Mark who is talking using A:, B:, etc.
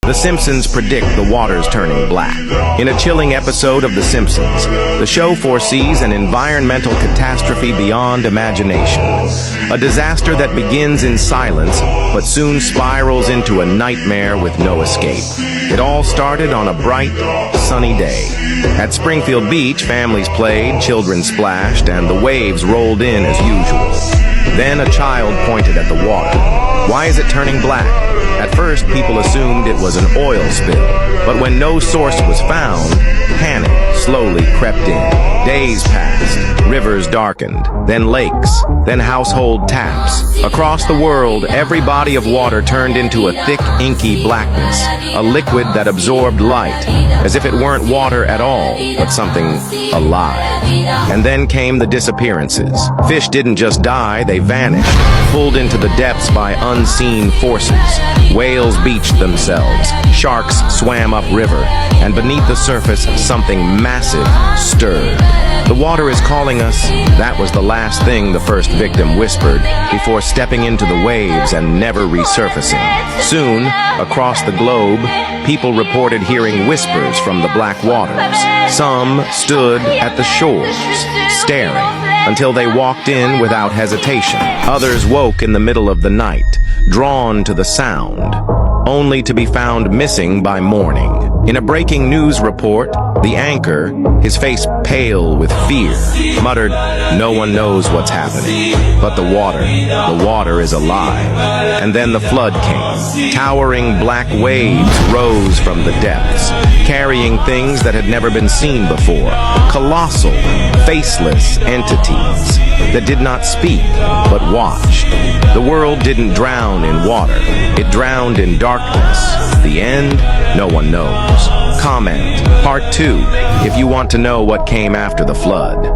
A: The Simpsons predict the waters turning black. In a chilling episode of The Simpsons, the show foresees an environmental catastrophe beyond imagination. A disaster that begins in silence, but soon spirals into a nightmare with no escape. It all started on a bright, sunny day. At Springfield Beach, families played, children splashed, and the waves rolled in as usual. Then a child pointed at the water. Why is it turning black? At first, people assumed it was an oil spill, but when no source was found, panic slowly crept in. Days passed, rivers darkened, then lakes, then household taps. Across the world, every body of water turned into a thick, inky blackness, a liquid that absorbed light, as if it weren't water at all, but something alive. And then came the disappearances. Fish didn't just die, they vanished, pulled into the depths by unseen forces. Whales beached themselves, sharks swam upriver, and beneath the surface, something massive stirred. The water is calling us. That was the last thing the first victim whispered before stepping into the waves and never resurfacing. Soon, across the globe, people reported hearing whispers from the black waters. Some stood at the shores, staring, until they walked in without hesitation. Others woke in the middle of the night, drawn to the sound, only to be found missing by morning. In a breaking news report, the anchor, his face pale with fear, muttered, "No one knows what's happening, but the water is alive." And then the flood came. Towering black waves rose from the depths, carrying things that had never been seen before. Colossal, faceless entities that did not speak, but watched. The world didn't drown in water. It drowned in darkness. The end? No one knows. Comment Part 2 if you want to know what came after the flood.